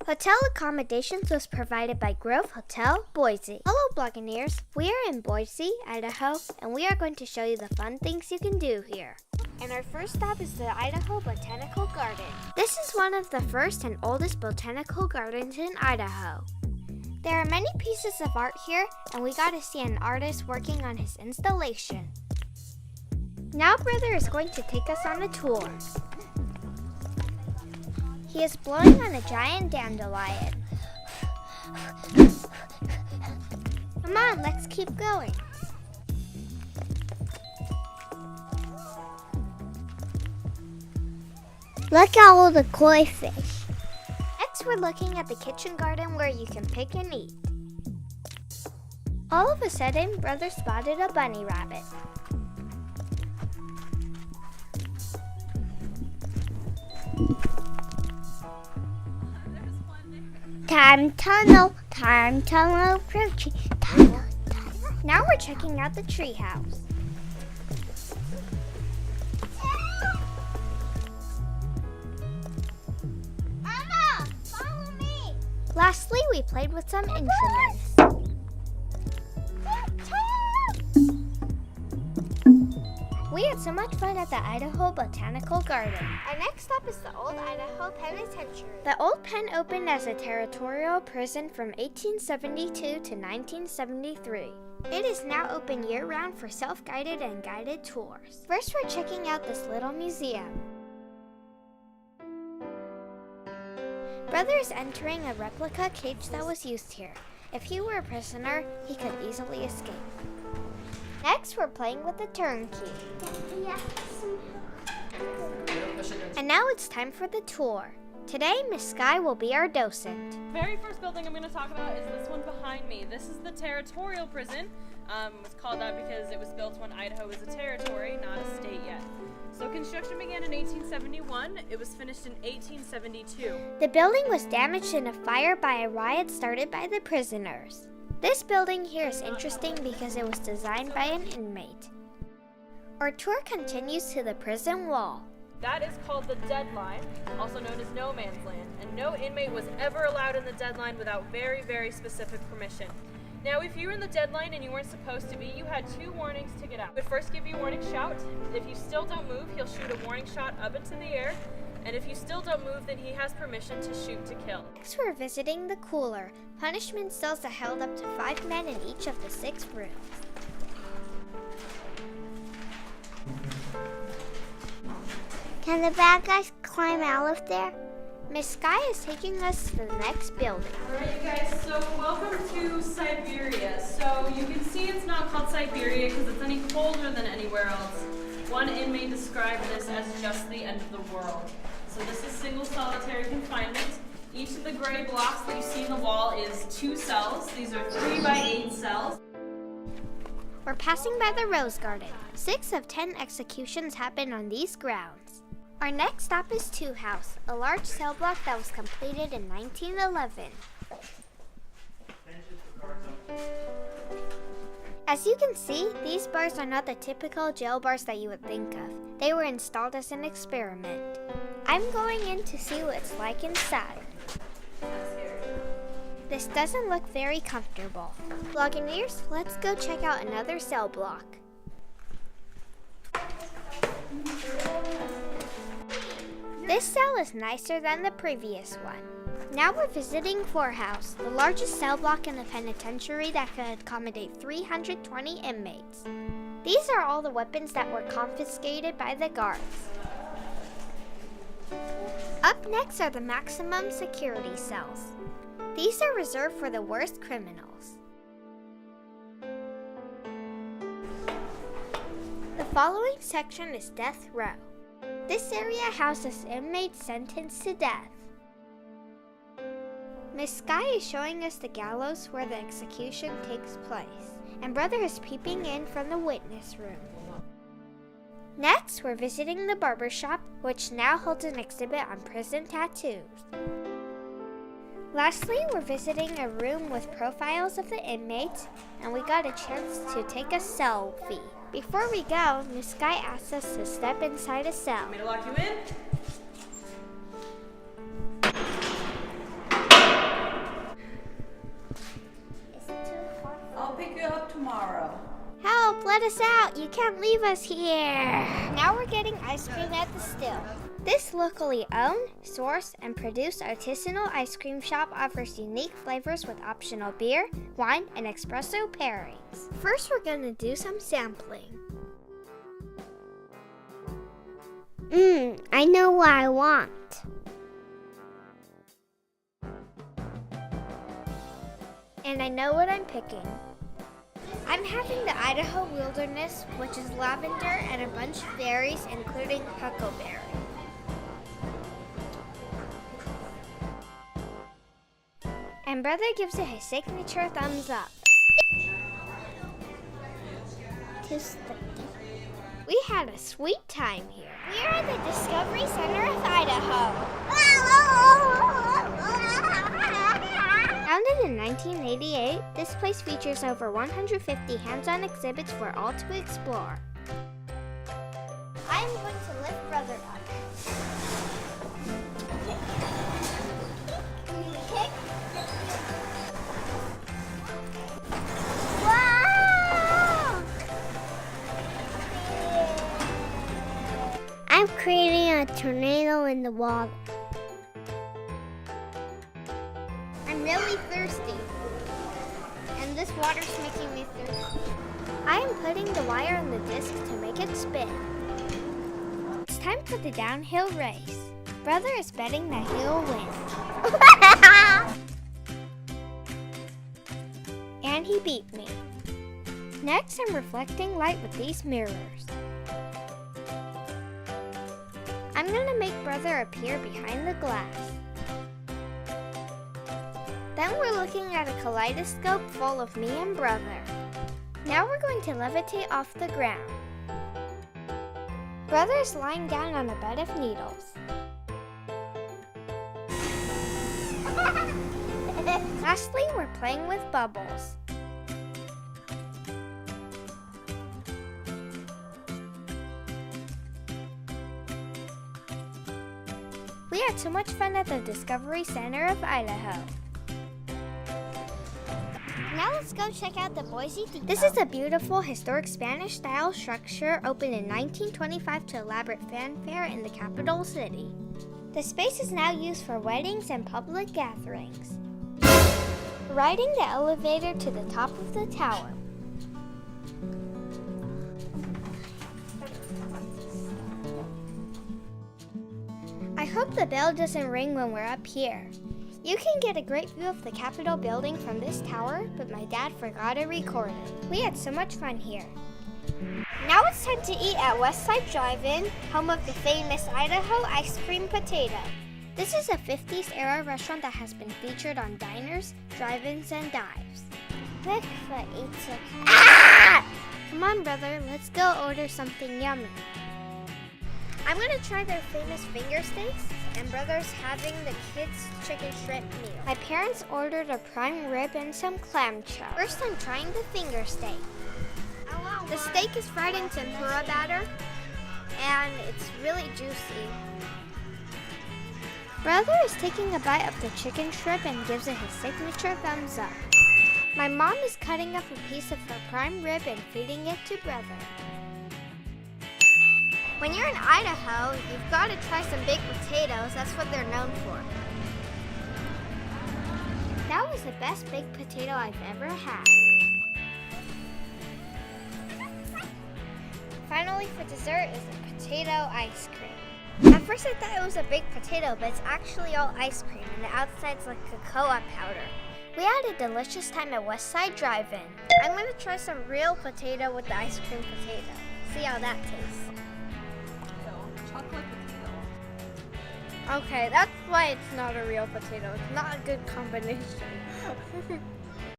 Hotel accommodations was provided by Grove Hotel, Boise. Hello, Blogineers. We are in Boise, Idaho, and we are going to show you the fun things you can do here. And our first stop is the Idaho Botanical Garden. This is one of the first and oldest botanical gardens in Idaho. There are many pieces of art here, and we got to see an artist working on his installation. Now Brother is going to take us on a tour. He is blowing on a giant dandelion. Come on, let's keep going. Look at all the koi fish. Next, we're looking at the kitchen garden where you can pick and eat. All of a sudden, Brother spotted a bunny rabbit. Time tunnel, approaching. Tunnel. Now we're checking out the treehouse. Mama, follow me. Lastly, we played with some instruments. We had so much fun at the Idaho Botanical Garden. Our next stop is the Old Idaho Penitentiary. The old pen opened as a Territorial Prison from 1872 to 1973. It is now open year-round for self-guided and guided tours. First, we're checking out this little museum. Brother is entering a replica cage that was used here. If he were a prisoner, he could easily escape. Next, we're playing with the turnkey. And now it's time for the tour. Today, Miss Sky will be our docent. The very first building I'm going to talk about is this one behind me. This is the Territorial Prison. It's called that because it was built when Idaho was a territory, not a state yet. So construction began in 1871. It was finished in 1872. The building was damaged in a fire by a riot started by the prisoners. This building here is interesting because it was designed by an inmate. Our tour continues to the prison wall. That is called the deadline, also known as no man's land, and no inmate was ever allowed in the deadline without very, very specific permission. Now, if you were in the deadline and you weren't supposed to be, you had 2 warnings to get out. He would first give you a warning shout. If you still don't move, he'll shoot a warning shot up into the air. And if you still don't move, then he has permission to shoot to kill. Next, we're visiting the cooler, punishment cells that held up to 5 men in each of the 6 rooms. Can the bad guys climb out of there? Miss Sky is taking us to the next building. Alright, you guys, so welcome to Siberia. So you can see it's not called Siberia because it's any colder than anywhere else. One inmate described this as just the end of the world. So this is single solitary confinement. Each of the gray blocks that you see in the wall is 2 cells. These are 3 by 8 cells. We're passing by the Rose Garden. 6 of 10 executions happened on these grounds. Our next stop is Two House, a large cell block that was completed in 1911. As you can see, these bars are not the typical jail bars that you would think of. They were installed as an experiment. I'm going in to see what it's like inside. This doesn't look very comfortable. Blogineers, let's go check out another cell block. This cell is nicer than the previous one. Now we're visiting Four House, the largest cell block in the penitentiary that could accommodate 320 inmates. These are all the weapons that were confiscated by the guards. Up next are the maximum security cells. These are reserved for the worst criminals. The following section is death row. This area houses inmates sentenced to death. Miss Sky is showing us the gallows where the execution takes place, and Brother is peeping in from the witness room. Next, we're visiting the barber shop, which now holds an exhibit on prison tattoos. Lastly, we're visiting a room with profiles of the inmates, and we got a chance to take a selfie. Before we go, Miss Guy asks us to step inside a cell. Want me to lock you in? I'll pick you up tomorrow. Help! Let us out! You can't leave us here! Now we're getting ice cream at the STIL. This locally owned, sourced, and produced artisanal ice cream shop offers unique flavors with optional beer, wine, and espresso pairings. First, we're gonna do some sampling. I know what I want. And I know what I'm picking. I'm having the Idaho Wilderness, which is lavender and a bunch of berries, including huckleberry. And Brother gives it his signature thumbs up. Too sticky. We had a sweet time here. We are at the Discovery Center of Idaho. Founded in 1988, this place features over 150 hands-on exhibits for all to explore. I am going to lift Brother up. Kick. Wow! I'm creating a tornado in the water. I'm really thirsty, and this water's making me thirsty. I am putting the wire on the disc to make it spin. It's time for the downhill race. Brother is betting that he'll win. And he beat me. Next, I'm reflecting light with these mirrors. I'm gonna make Brother appear behind the glass. Then we're looking at a kaleidoscope full of me and Brother. Now we're going to levitate off the ground. Brother's lying down on a bed of needles. Lastly, we're playing with bubbles. We had so much fun at the Discovery Center of Idaho. Now let's go check out the Boise Depot. This is a beautiful historic Spanish-style structure opened in 1925 to elaborate fanfare in the capital city. The space is now used for weddings and public gatherings. Riding the elevator to the top of the tower. I hope the bell doesn't ring when we're up here. You can get a great view of the Capitol building from this tower, but my dad forgot to record it. We had so much fun here. Now it's time to eat at Westside Drive In, home of the famous Idaho ice cream potato. This is a 50s era restaurant that has been featured on diners, drive-ins, and dives. Bigfoot eats it. Ah! Come on, Brother, let's go order something yummy. I'm gonna try their famous finger steaks, and Brother's having the kids' chicken shrimp meal. My parents ordered a prime rib and some clam chowder. First, I'm trying the finger steak. The steak is fried in tempura batter, and it's really juicy. Brother is taking a bite of the chicken shrimp and gives it his signature thumbs up. My mom is cutting up a piece of her prime rib and feeding it to Brother. When you're in Idaho, you've got to try some baked potatoes. That's what they're known for. That was the best baked potato I've ever had. Finally, for dessert is a potato ice cream. At first I thought it was a baked potato, but it's actually all ice cream, and the outside's like cocoa powder. We had a delicious time at Westside Drive In. I'm going to try some real potato with the ice cream potato. See how that tastes. Chocolate potato. Okay, that's why it's not a real potato. It's not a good combination.